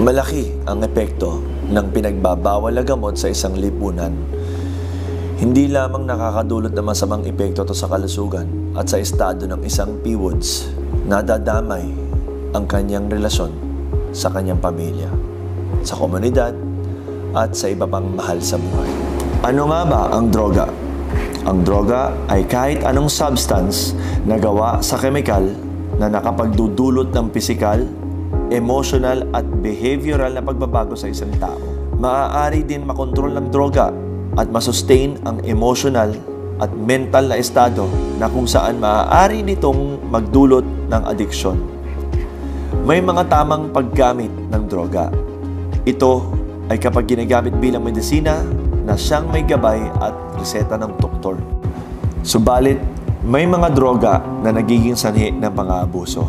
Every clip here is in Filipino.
Malaki ang epekto ng pinagbabawal na gamot sa isang lipunan. Hindi lamang nakakadulot ng masamang epekto ito sa kalusugan at sa estado ng isang PWODs, nadadamay ang kanyang relasyon sa kanyang pamilya, sa komunidad, at sa iba pang mahal sa buhay. Ano nga ba ang droga? Ang droga ay kahit anong substance na gawa sa kemikal na nakapagdudulot ng pisikal, emotional at behavioral na pagbabago sa isang tao. Maaari din makontrol ng droga at masustain ang emotional at mental na estado na kung saan maaari nitong magdulot ng adiksyon. May mga tamang paggamit ng droga. Ito ay kapag ginagamit bilang medisina na siyang may gabay at reseta ng doktor. Subalit, may mga droga na nagiging sanhi ng pang-aabuso.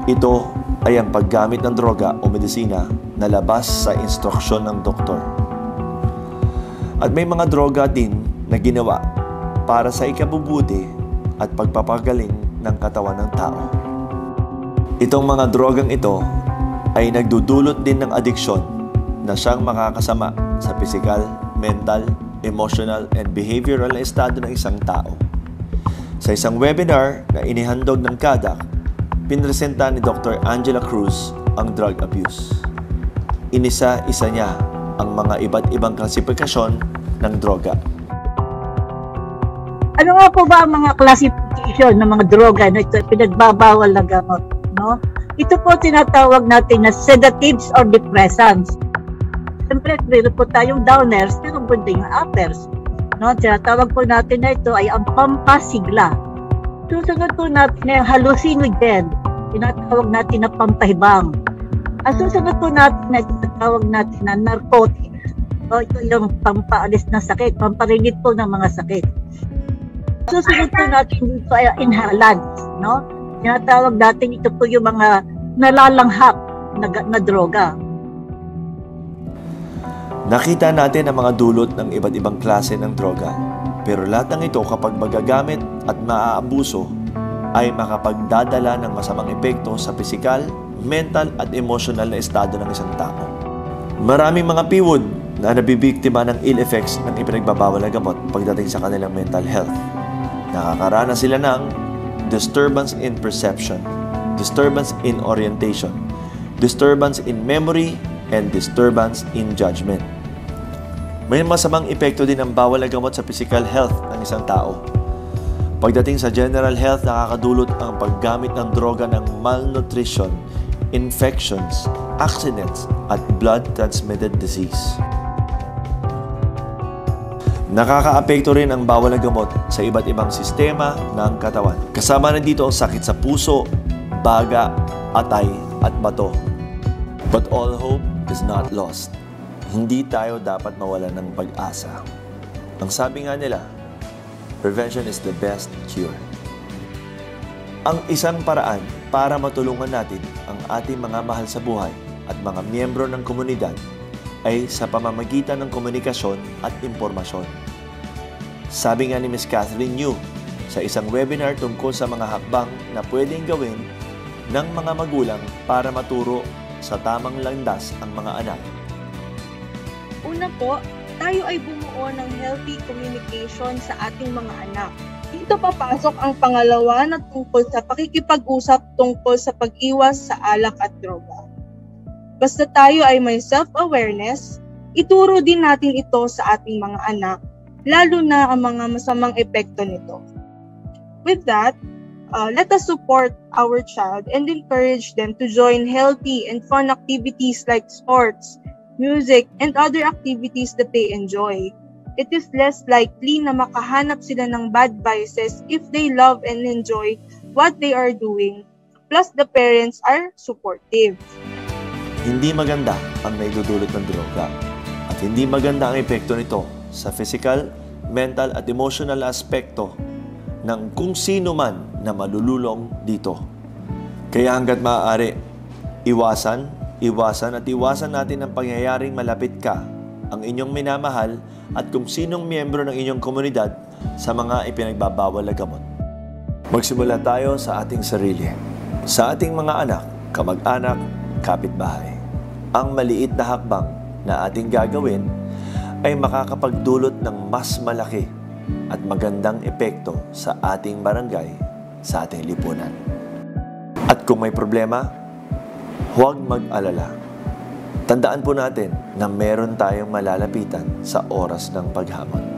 Ito ay ang paggamit ng droga o medisina na labas sa instruksyon ng doktor. At may mga droga din na ginawa para sa ikabubuti at pagpapagaling ng katawan ng tao. Itong mga drogang ito ay nagdudulot din ng adiksyon na siyang makakasama sa physical, mental, emotional, and behavioral na estado ng isang tao. Sa isang webinar na inihandog ng CADAC, pinresenta ni Dr. Angela Cruz ang drug abuse. Inisa-isa niya ang mga iba't ibang klasifikasyon ng droga. Ano nga po ba ang mga classification ng mga droga na ito pinagbabawal na gamot? No? Ito po tinatawag natin na sedatives or depressants. Siyempre, meron po tayong downers, pero po din yung uppers. No? Tinatawag po natin na ito ay ang pampasigla. Susunod po natin na yung hallucinogen, tinatawag natin na pampahibang. Ang susunod po natin na tinatawag natin na narcotics. So, ito yung pampaalis ng sakit, pamparinit po ng mga sakit. Susunod po natin dito ay inhalants. No? Tinatawag natin ito po yung mga nalalanghap na droga. Nakita natin ang mga dulot ng iba't ibang klase ng droga. Pero lahat ng ito kapag magagamit at maaabuso ay makapagdadala ng masamang epekto sa pisikal, mental at emotional na estado ng isang tao. Maraming mga PWOD na nabibiktima ng ill effects ng ipinagbabawal na gamot pagdating sa kanilang mental health. Nakakaranas sila ng disturbance in perception, disturbance in orientation, disturbance in memory, and disturbance in judgment. May masamang epekto din ang bawal na gamot sa physical health ng isang tao. Pagdating sa general health, nakakadulot ang paggamit ng droga ng malnutrition, infections, accidents, at blood-transmitted disease. Nakakaapekto rin ang bawal na gamot sa iba't ibang sistema ng katawan. Kasama na dito ang sakit sa puso, baga, atay, at bato. But all hope is not lost. Hindi tayo dapat mawalan ng pag-asa. Ang sabi nga nila, prevention is the best cure. Ang isang paraan para matulungan natin ang ating mga mahal sa buhay at mga miyembro ng komunidad ay sa pamamagitan ng komunikasyon at impormasyon. Sabi nga ni Ms. Catherine New sa isang webinar tungkol sa mga hakbang na pwedeng gawin ng mga magulang para maturo sa tamang landas ang mga anak. Una po, tayo ay bumuo ng healthy communication sa ating mga anak. Dito papasok ang pangalawa na tungkol sa pakikipag-usap tungkol sa pag-iwas sa alak at droga. Basta tayo ay may self-awareness, ituro din natin ito sa ating mga anak, lalo na ang mga masamang epekto nito. With that, let us support our child and encourage them to join healthy and fun activities like sports, music, and other activities that they enjoy. It is less likely na makahanap sila ng bad vices if they love and enjoy what they are doing, plus the parents are supportive. Hindi maganda ang naidudulot ng droga at hindi maganda ang epekto nito sa physical, mental at emotional aspekto ng kung sino man na malululong dito. Kaya hanggat maaari, iwasan natin ang pangyayaring malapit ka, ang inyong minamahal at kung sinong miyembro ng inyong komunidad sa mga ipinagbabawal na gamot. Magsimula tayo sa ating sarili, sa ating mga anak, kamag-anak, kapitbahay. ang maliit na hakbang na ating gagawin ay makakapagdulot ng mas malaki at magandang epekto sa ating barangay, sa ating lipunan. At kung may problema, huwag mag-alala. Tandaan po natin na meron tayong malalapitan sa oras ng paghamon.